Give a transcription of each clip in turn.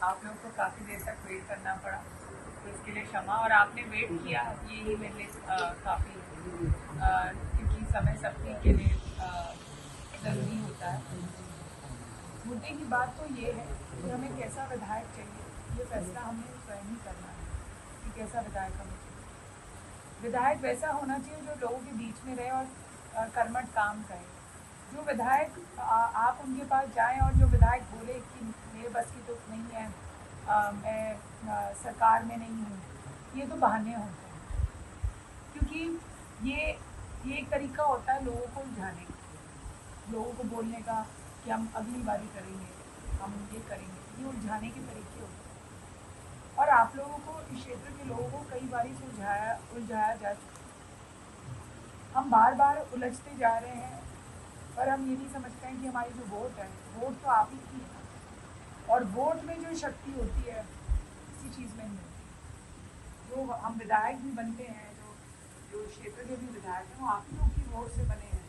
आप लोगों को काफ़ी देर तक वेट करना पड़ा, तो इसके लिए क्षमा। और आपने वेट किया, यही मेरे लिए काफ़ी, क्योंकि समय सबके के लिए ज़रूरी होता है। मुद्दे की बात तो ये है कि हमें कैसा विधायक चाहिए, ये फैसला हमें स्वयं ही करना है कि कैसा विधायक हमें चाहिए। विधायक वैसा होना चाहिए जो लोगों के बीच में रहे और कर्मठ काम करे। जो विधायक आप उनके पास जाएं और जो विधायक बोले कि मेरे बस की तो नहीं है, मैं सरकार में नहीं हूँ, ये तो बहाने होते हैं। क्योंकि ये एक तरीका होता है लोगों को उलझाने का, लोगों को बोलने का कि हम अगली बारी करेंगे, हम ये करेंगे, ये उलझाने के तरीके होते हैं। और आप लोगों को, इस क्षेत्र के लोगों को कई बारी से उलझाया जा चुका है। हम बार बार उलझते जा रहे हैं, पर हम ये नहीं समझते हैं कि हमारी जो वोट है, वोट तो आप ही की है, और वोट में जो शक्ति होती है किसी चीज़ में नहीं होती। जो हम विधायक भी बनते हैं, जो क्षेत्र के भी विधायक हैं, वो आप ही लोग की वोट से बने हैं,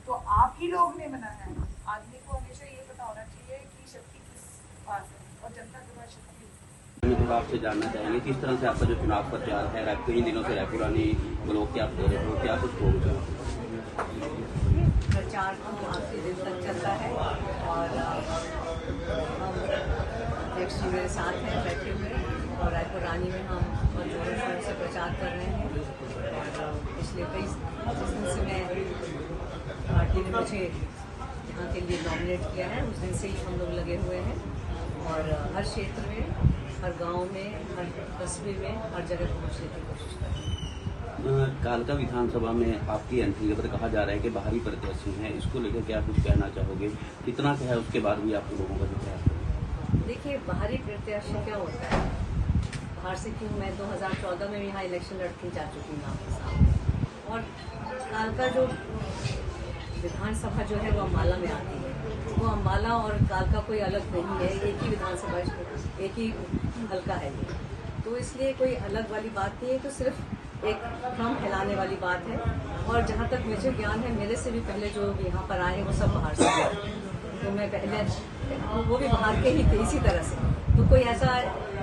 तो आप ही लोग ने बनाया है। आदमी को हमेशा ये पता होना चाहिए कि शक्ति किस पास है, और जनता के पास शक्ति है। थोड़ा आपसे जानना चाहेंगे किस तरह से आपका जो चुनाव प्रचार है, कई दिनों से रायपुरानी ब्लॉक के आप दे रहे हो, क्या कुछ होगा? प्रचार तो काफ़ी दिन तक चलता है, और हम अध्यक्ष जी मेरे साथ हैं बैठे हुए, और रायपुर रानी में हम जोरों शोरों से प्रचार कर रहे हैं। और पिछले जिस दिन से मैं पार्टी ने मुझे यहाँ के लिए नॉमिनेट किया है, उस दिन से ही हम लोग लगे हुए हैं, और हर क्षेत्र में, हर गांव में, हर कस्बे में, हर जगह पहुँचने की कोशिश कर रहे हैं। कालका विधानसभा में आपकी एंट्री के बाद कहा जा रहा है कि बाहरी प्रत्याशी हैं, इसको लेकर क्या कुछ कहना चाहोगे? कितना क्या है उसके बाद भी आप लोगों का जो है? देखिए, बाहरी प्रत्याशी क्या होता है, बाहर से क्यों, मैं 2014 में यहाँ इलेक्शन लड़के जा चुकी हूँ आपके सामने। और कालका जो विधानसभा जो है वो अम्बाला में आती है, वो अम्बाला और कालका कोई अलग नहीं है, एक ही विधानसभा, एक ही हल्का है ये, तो इसलिए कोई अलग वाली बात नहीं है, तो सिर्फ एक भ्रम फैलाने वाली बात है। और जहाँ तक मुझे ज्ञान है, मेरे से भी पहले जो यहाँ पर आए वो सब बाहर से आए, तो मैं पहले वो भी बाहर के ही थे इसी तरह से। तो कोई ऐसा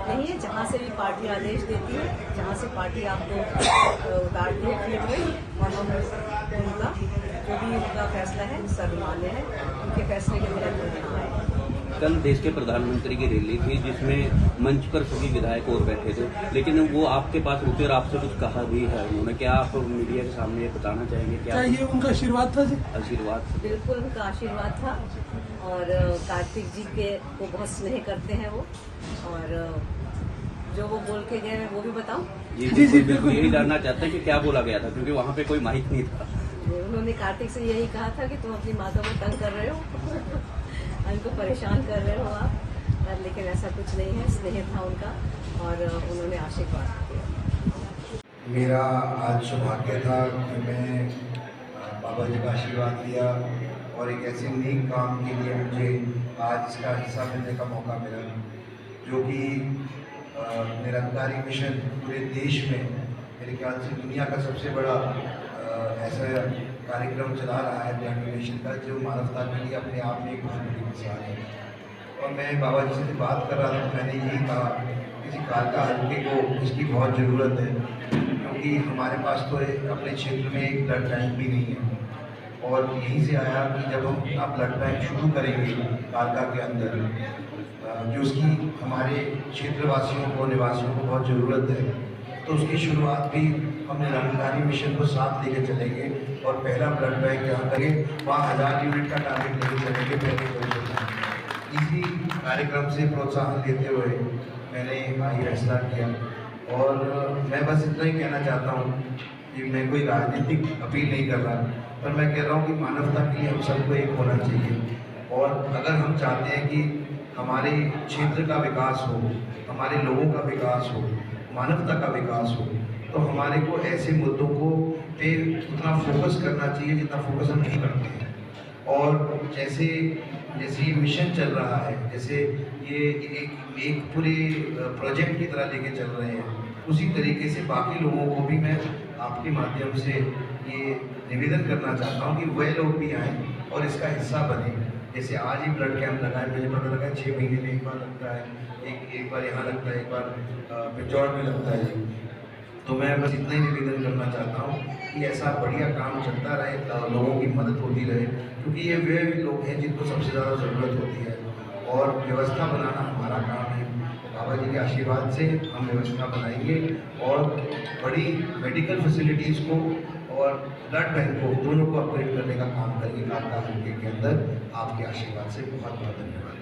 नहीं है, जहाँ से भी पार्टी आदेश देती है, जहाँ से पार्टी आपको उतारती है फील्ड में, और हम उनका जो भी उनका फैसला है सर्वमान्य है, उनके फैसले के तहत हम यहाँ आए। कल देश के प्रधानमंत्री की रैली थी जिसमें मंच पर सभी विधायक और बैठे थे, लेकिन वो आपके पास रुके और आपसे कुछ कहा भी है उन्होंने, क्या आप मीडिया के सामने ये बताना चाहेंगे? क्या ये उनका आशीर्वाद था जी? आशीर्वाद? बिल्कुल उनका आशीर्वाद था, और कार्तिक जी के वो बहुत स्नेह करते हैं वो, और जो वो बोल के गए वो भी बताऊं? जी बिल्कुल, यही जानना चाहते हैं कि क्या बोला गया था, क्योंकि वहाँ पे कोई माइक नहीं था। उन्होंने कार्तिक से यही कहा था कि तुम अपनी माता को तंग कर रहे हो उनको परेशान कर रहे हो आप, लेकिन ऐसा कुछ नहीं है, स्नेह था उनका, और उन्होंने आशीर्वाद दिया। मेरा आज सौभाग्य था कि मैं बाबा जी का आशीर्वाद लिया, और एक ऐसे नेक काम के लिए मुझे आज इसका हिस्सा मिलने का मौका मिला, जो कि निरंकारी मिशन पूरे देश में, मेरे ख्याल से दुनिया का सबसे बड़ा ऐसा कार्यक्रम चला रहा है ब्लड डोनेशन का, जो मानवता के लिए अपने आप में एक बहुत बड़ी मिसाल है। और मैं बाबा जी से बात कर रहा था, तो मैंने यही कहा किसी कालका हल्के को इसकी बहुत ज़रूरत है, क्योंकि हमारे पास तो अपने क्षेत्र में एक ब्लड बैंक भी नहीं है। और यहीं से आया कि जब हम ब्लड बैंक शुरू करेंगे कालका के अंदर, जो उसकी हमारे क्षेत्रवासियों को, निवासियों को बहुत ज़रूरत है, तो उसकी शुरुआत भी हम निरंकारी मिशन को साथ लेके चलेंगे, और पहला ब्लड बैंक जहाँ करेंगे वहाँ 1000 यूनिट का टारगेट लेके चलेंगे पहले। इसी कार्यक्रम से प्रोत्साहन देते हुए मैंने ये फैसला किया, और मैं बस इतना ही कहना चाहता हूँ कि मैं कोई राजनीतिक अपील नहीं कर रहा, पर मैं कह रहा हूँ कि मानवता के लिए हम सबको एक होना चाहिए। और अगर हम चाहते हैं कि हमारे क्षेत्र का विकास हो, हमारे लोगों का विकास हो, मानवता का विकास हो, तो हमारे को ऐसे मुद्दों को पे उतना फोकस करना चाहिए जितना फोकस हम नहीं करते हैं। और जैसे ये मिशन चल रहा है, जैसे ये एक पूरे प्रोजेक्ट की तरह लेके चल रहे हैं, उसी तरीके से बाकी लोगों को भी मैं आपके माध्यम से ये निवेदन करना चाहता हूँ कि वह लोग भी आएँ और इसका हिस्सा बने। जैसे आज ही ब्लड कैंप लगा है, मुझे पता लगा 6 महीने में एक बार लगता है, एक बार यहाँ लगता है, एक बार पिंजौर में लगता है जी। तो मैं बस इतना ही निवेदन करना चाहता हूँ कि ऐसा बढ़िया काम चलता रहे, लोगों की मदद होती रहे, क्योंकि ये वे लोग हैं जिनको सबसे ज़्यादा ज़रूरत होती है और व्यवस्था बनाना हमारा काम है। बाबा जी के आशीर्वाद से हम व्यवस्था बनाएंगे और बड़ी मेडिकल फैसिलिटीज़ को और ब्लड बैंक को दोनों को अपग्रेड करने का काम करेंगे कालका हल्के के अंदर। आपके आशीर्वाद से बहुत बहुत धन्यवाद।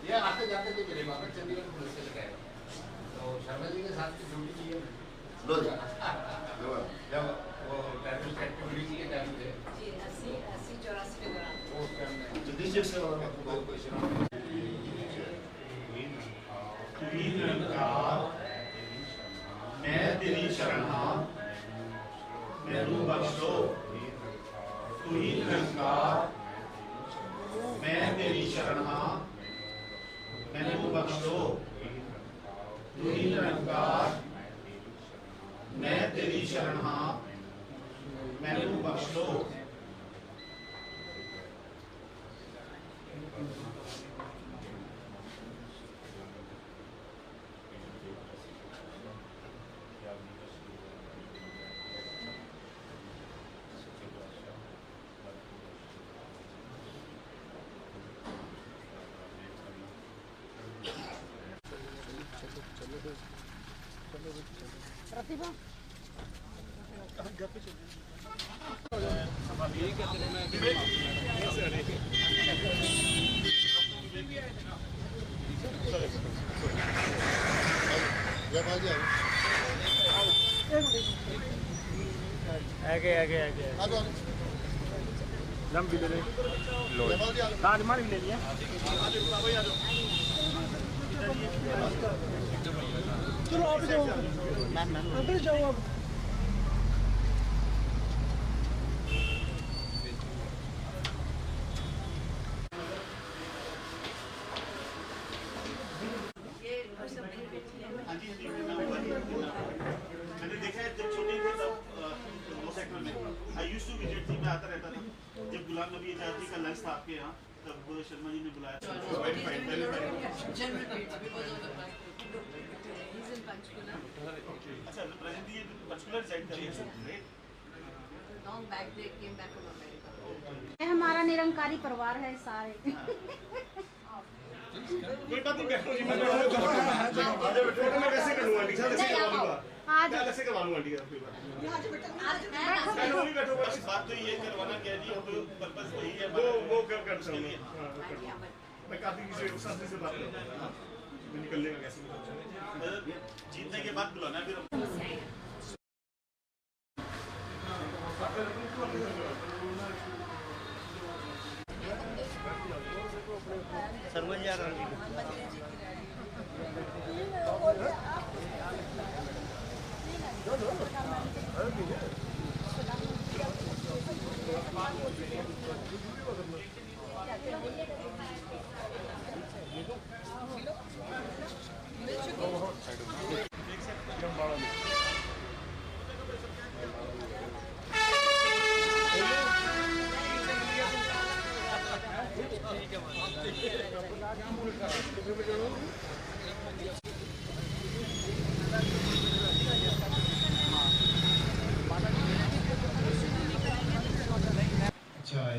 ये आते जाते थे मेरे बाबा चंडीगढ़ पुलिस से गए तो शर्मा जी के साथ की ड्यूटी की है जब वो टेररिस्ट एक्टिविटी की टाइम थे जी 80-84 के दौरान जगदीश से बहुत क्वेश्चन मैं तेरी शरणा मैनू बख्श लो तू ही निरंकार मैं तेरी शरणा मैनू बख्श लो तू ही निरंकार मैं तेरी शरणा मैनू बख्श लो। प्रतिभा आगे आगे आगे दम भी ले ले राजमान भी ले लिया चलो आप जाओ अंदर जाओ आप मैंने देखा है जब छोटे थे तब लो सेक्टर में आई यूज्ड टू विजिट थी मैं आता रहता था जब गुलाम नबी आजादी का लंच था आपके यहाँ तब शर्मा जी ने बुलाया अच्छा प्रेजेंटली ये पंचकुला रिजाइड कर रही है long back they came back from America. हमारा निरंकारी परिवार है सारे कोई बात नहीं बैठो जी मैं फोटो में कैसे करूंगा आंटी कैसे करवाऊंगा आज कैसे करवाऊंगा आंटी कोई बात बैठो नहीं बैठो बस बात तो ये करवाना क्या जी हम पर्पस वही है वो कर सकते हैं मैं काफी किसी साथी से बात करूंगा मैं निकलने का कैसे जीतने के बाद बुलाना फिर समझ जा रहा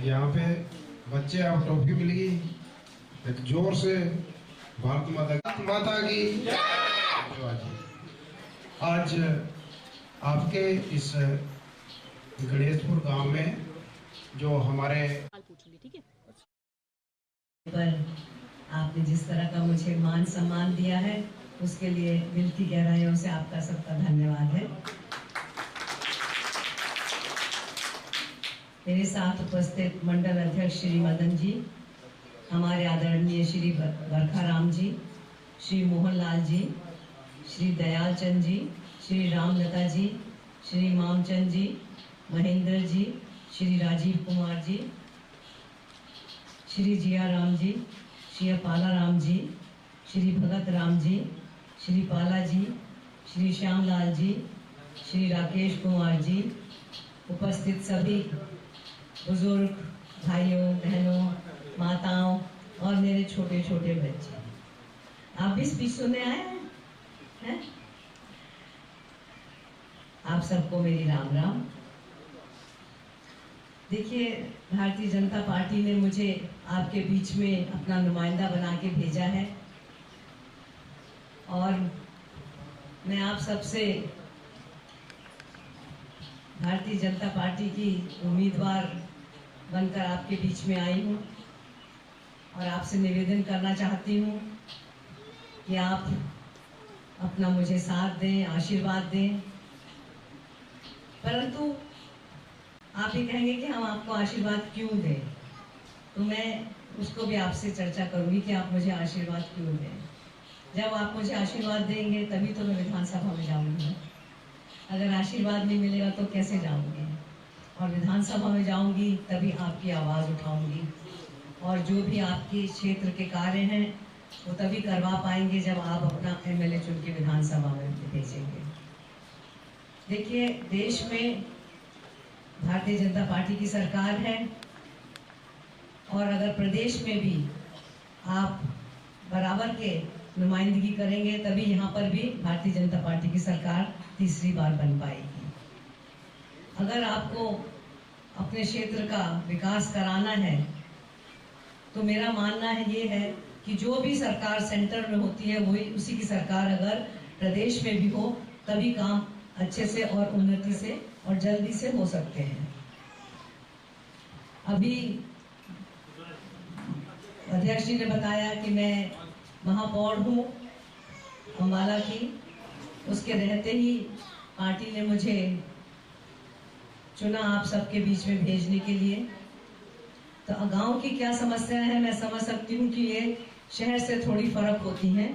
यहाँ पे बच्चे आप टॉफी मिल गई, एक जोर से भारत माता की आज आपके इस गणेशपुर गांव में जो हमारे पर आपने जिस तरह का मुझे मान सम्मान दिया है उसके लिए दिल की गहराइयों से आपका सबका धन्यवाद है। मेरे साथ उपस्थित मंडल अध्यक्ष श्री मदन जी, हमारे आदरणीय श्री बरखाराम जी, श्री मोहनलाल जी, श्री दयाल चंद जी, श्री रामलता जी, श्री मामचंद जी, महेंद्र जी, श्री राजीव कुमार जी, श्री जिया राम जी, श्री पाला राम जी, श्री भगत राम जी, श्री पाला जी, श्री श्यामलाल जी, श्री राकेश कुमार जी, उपस्थित सभी बुजुर्ग भाइयों बहनों माताओं और मेरे छोटे छोटे बच्चे, आप भी स्पीच सुनने आए हैं? आप सबको मेरी राम राम। देखिए, भारतीय जनता पार्टी ने मुझे आपके बीच में अपना नुमाइंदा बना के भेजा है और मैं आप सबसे भारतीय जनता पार्टी की उम्मीदवार बनकर आपके बीच में आई हूँ और आपसे निवेदन करना चाहती हूँ कि आप अपना मुझे साथ दें, आशीर्वाद दें। परंतु आप ये कहेंगे कि हम आपको आशीर्वाद क्यों दें, तो मैं उसको भी आपसे चर्चा करूंगी कि आप मुझे आशीर्वाद क्यों दें। जब आप मुझे आशीर्वाद देंगे तभी तो मैं विधानसभा में जाऊंगी, अगर आशीर्वाद नहीं मिलेगा तो कैसे जाऊंगी? और विधानसभा में जाऊंगी तभी आपकी आवाज़ उठाऊंगी और जो भी आपके क्षेत्र के कार्य हैं वो तभी करवा पाएंगे जब आप अपना एमएलए चुन के विधानसभा में भेजेंगे। देखिए, देश में भारतीय जनता पार्टी की सरकार है और अगर प्रदेश में भी आप बराबर के नुमाइंदगी करेंगे तभी यहाँ पर भी भारतीय जनता पार्टी की सरकार तीसरी बार बन पाएगी। अगर आपको अपने क्षेत्र का विकास कराना है तो मेरा मानना है ये है कि जो भी सरकार सेंटर में होती है वही उसी की सरकार अगर प्रदेश में भी हो तभी काम अच्छे से और उन्नति से और जल्दी से हो सकते हैं। अभी अध्यक्ष जी ने बताया कि मैं महापौर हूँ अम्बाला की, उसके रहते ही पार्टी ने मुझे चुना आप सबके बीच में भेजने के लिए। तो गांव की क्या समस्या है मैं समझ सकती हूँ कि ये शहर से थोड़ी फर्क होती हैं,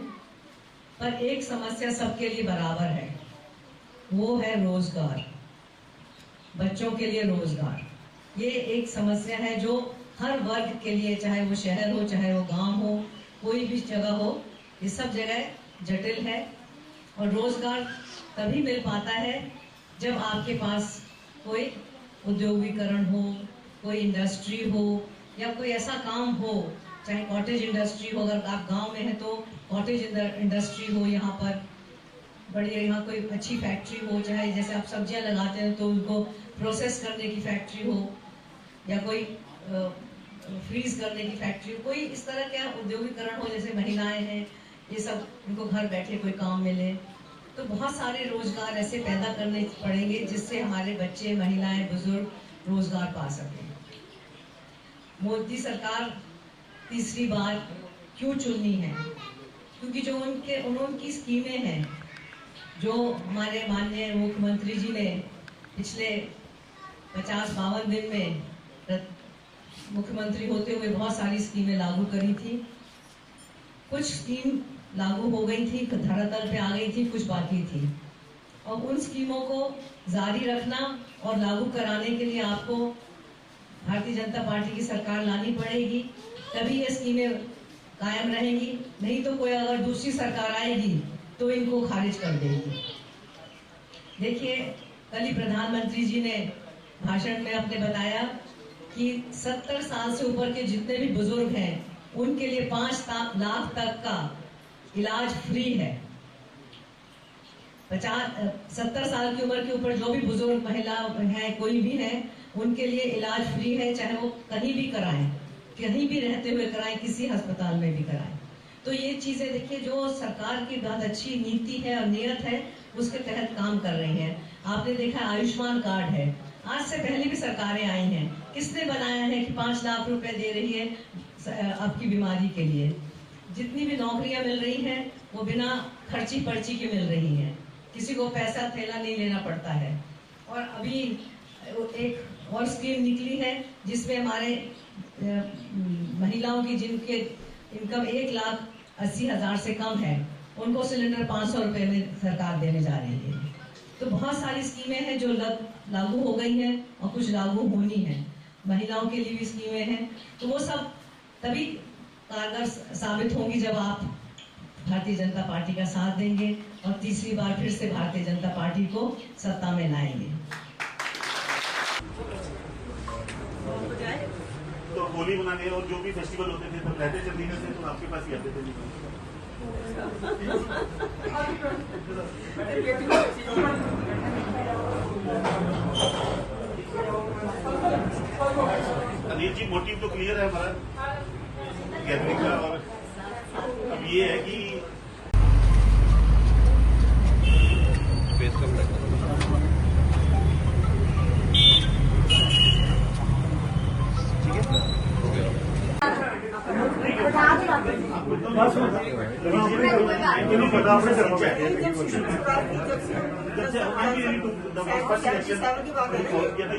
पर एक समस्या सबके लिए बराबर है, वो है रोजगार, बच्चों के लिए रोजगार। ये एक समस्या है जो हर वर्ग के लिए, चाहे वो शहर हो चाहे वो गांव हो, कोई भी जगह हो, ये सब जगह जटिल है। और रोजगार तभी मिल पाता है जब आपके पास कोई उद्योगीकरण हो, कोई इंडस्ट्री हो या कोई ऐसा काम हो, चाहे कॉटेज इंडस्ट्री हो, अगर आप गांव में हैं तो कॉटेज इंडस्ट्री हो, यहाँ पर बढ़िया यहाँ कोई अच्छी फैक्ट्री हो, चाहे जैसे आप सब्जियां लगाते हैं तो उनको प्रोसेस करने की फैक्ट्री हो या कोई फ्रीज करने की फैक्ट्री हो, कोई इस तरह का उद्योगीकरण हो, जैसे महिलाएं हैं ये सब, उनको घर बैठे कोई काम मिले, तो बहुत सारे रोजगार ऐसे पैदा करने पड़ेंगे जिससे हमारे बच्चे, महिलाएं, बुजुर्ग रोजगार पा सकें। मोदी सरकार तीसरी बार क्यों चुननी है? क्योंकि जो उनकी स्कीमें हैं, जो हमारे माननीय मुख्यमंत्री जी ने पिछले 50-52 दिन में मुख्यमंत्री होते हुए बहुत सारी स्कीमें लागू करी थी। कुछ स्कीम लागू हो गई थी, धरातल पे आ गई थी, कुछ बाकी थी, और उन स्कीमों को जारी रखना और लागू कराने के लिए आपको भारतीय जनता पार्टी की सरकार लानी पड़ेगी, तभी ये स्कीमें कायम रहेंगी। नहीं तो कोई अगर दूसरी सरकार आएगी तो इनको खारिज कर देगी। देखिए, कल ही प्रधानमंत्री जी ने भाषण में अपने बताया कि 70 साल से ऊपर के जितने भी बुजुर्ग हैं उनके लिए 5 लाख तक का इलाज फ्री है। 70 साल की उम्र के ऊपर जो भी बुजुर्ग महिला है, कोई भी है, उनके लिए इलाज फ्री है, चाहे वो कहीं भी कराएं, कहीं भी रहते हुए कराएं, किसी अस्पताल में भी कराएं। तो ये चीजें देखिए, जो सरकार की बहुत अच्छी नीति है और नियत है, उसके तहत काम कर रही हैं। आपने देखा आयुष्मान कार्ड है, आज से पहले भी सरकारें आई हैं, किसने बनाया है कि 5 लाख रुपए दे रही है आपकी बीमारी के लिए। जितनी भी नौकरियां मिल रही हैं वो बिना खर्ची पर्ची के मिल रही हैं, किसी को पैसा थैला नहीं लेना पड़ता है। और अभी एक और स्कीम निकली है जिसमें हमारे महिलाओं की जिनके इनकम 1,80,000 से कम है, उनको सिलेंडर 500 रुपए में सरकार देने जा रही है। तो बहुत सारी स्कीमें हैं जो लागू हो गई हैं और कुछ लागू होनी है। महिलाओं के लिए भी स्कीमें हैं, तो वो सब तभी कारगर साबित होंगी जब आप भारतीय जनता पार्टी का साथ देंगे और तीसरी बार फिर से भारतीय जनता पार्टी को सत्ता में लाएंगे। तो होली मनाने और जो भी फेस्टिवल होते थे तब रहते चंडीगढ़ से, तो आपके पास ही आते थे। अनिल जी, मोटिव तो क्लियर है हमारा गैदरिंग का, और अब ये है कि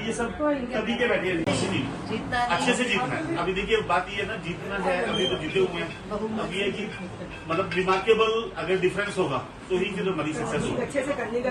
ये सब तभी के बैठे अच्छे से जीतना है। अभी देखिए बात ये है ना, जीतना है, अभी तो जीते हुए हैं। अब ये है कि मतलब रिमार्केबल अगर डिफरेंस होगा तो ही फिर हमारी सक्सेस होगी। अच्छे से करने का